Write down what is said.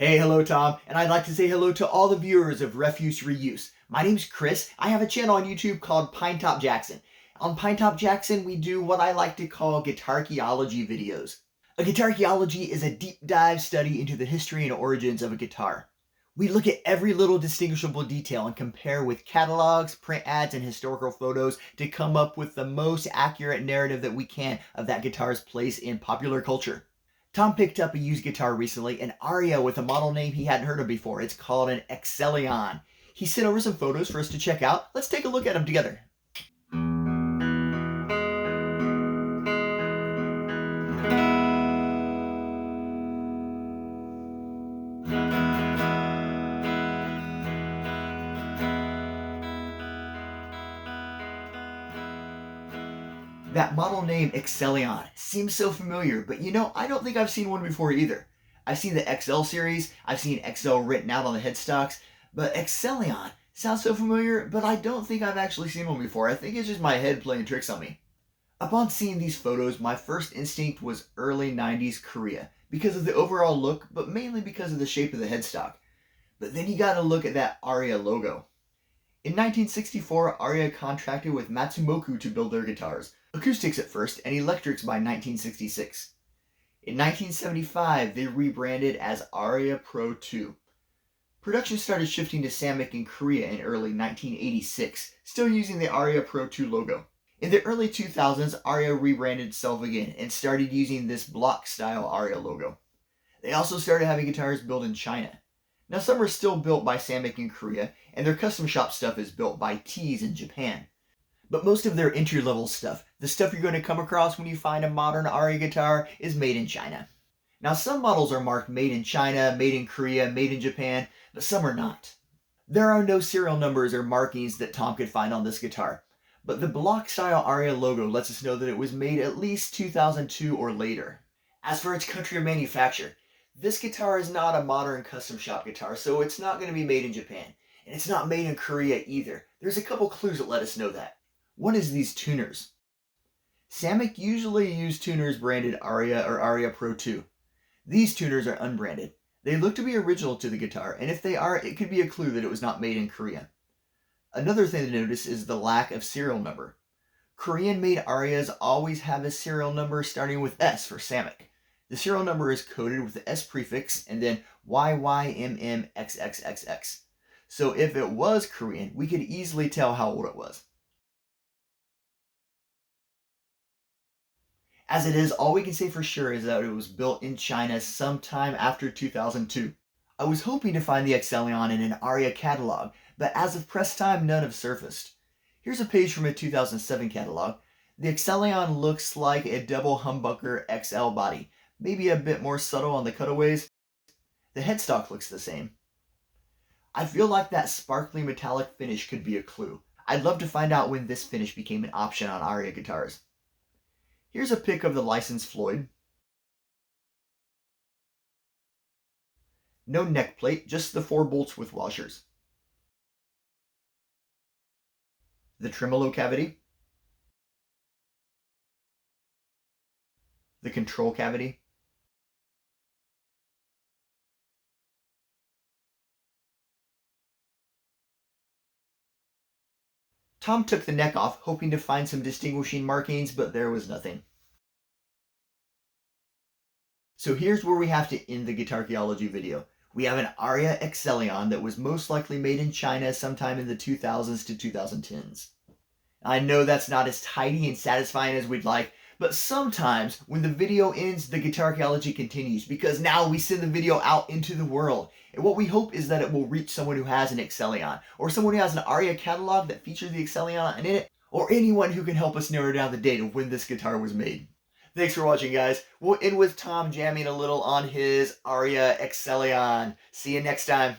Hey, hello Tom, and I'd like to say hello to all the viewers of RefuseReuse. My name's Chris. I have a channel on YouTube called Pinetop Jackson. On Pinetop Jackson, we do what I like to call Guitarchaeology videos. A Guitarchaeology is a deep dive study into the history and origins of a guitar. We look at every little distinguishable detail and compare with catalogs, print ads, and historical photos to come up with the most accurate narrative that we can of that guitar's place in popular culture. Tom picked up a used guitar recently, an Aria with a model name he hadn't heard of before. It's called an Excellion. He sent over some photos for us to check out. Let's take a look at them together. That model name Excellion seems so familiar, but I don't think I've seen one before either. I've seen the XL series, I've seen XL written out on the headstocks, but Excellion sounds so familiar, but I don't think I've actually seen one before. I think it's just my head playing tricks on me. Upon seeing these photos, my first instinct was early 90s Korea, because of the overall look, but mainly because of the shape of the headstock. But then you gotta look at that Aria logo. In 1964, Aria contracted with Matsumoku to build their guitars, acoustics at first and electrics by 1966. In 1975, they rebranded as Aria Pro 2. Production started shifting to Samick in Korea in early 1986, still using the Aria Pro 2 logo. In the early 2000s, Aria rebranded itself again and started using this block-style Aria logo. They also started having guitars built in China. Now some are still built by Samick in Korea, and their custom shop stuff is built by Tees in Japan. But most of their entry-level stuff, the stuff you're going to come across when you find a modern Aria guitar, is made in China. Now some models are marked made in China, made in Korea, made in Japan, but some are not. There are no serial numbers or markings that Tom could find on this guitar, but the block-style Aria logo lets us know that it was made at least 2002 or later. As for its country of manufacture, this guitar is not a modern custom shop guitar, so it's not going to be made in Japan. And it's not made in Korea either. There's a couple clues that let us know that. One is these tuners. Samick usually use tuners branded Aria or Aria Pro 2. These tuners are unbranded. They look to be original to the guitar, and if they are, it could be a clue that it was not made in Korea. Another thing to notice is the lack of serial number. Korean-made Arias always have a serial number starting with S for Samick. The serial number is coded with the S prefix and then YYMMXXXX. So if it was Korean, we could easily tell how old it was. As it is, all we can say for sure is that it was built in China sometime after 2002. I was hoping to find the Excellion in an Aria catalog, but as of press time, none have surfaced. Here's a page from a 2007 catalog. The Excellion looks like a double humbucker XL body, maybe a bit more subtle on the cutaways. The headstock looks the same. I feel like that sparkly metallic finish could be a clue. I'd love to find out when this finish became an option on Aria guitars. Here's a pic of the licensed Floyd. No neck plate, just the 4 bolts with washers. The tremolo cavity. The control cavity. Tom took the neck off, hoping to find some distinguishing markings, but there was nothing. So here's where we have to end the Guitarchaeology video. We have an Aria Excellion that was most likely made in China sometime in the 2000s to 2010s. I know that's not as tidy and satisfying as we'd like, but sometimes when the video ends, the Guitarchaeology continues, because now we send the video out into the world. And what we hope is that it will reach someone who has an Excellion, or someone who has an Aria catalog that features the Excellion in it, or anyone who can help us narrow down the date of when this guitar was made. Thanks for watching, guys. We'll end with Tom jamming a little on his Aria Excellion. See you next time.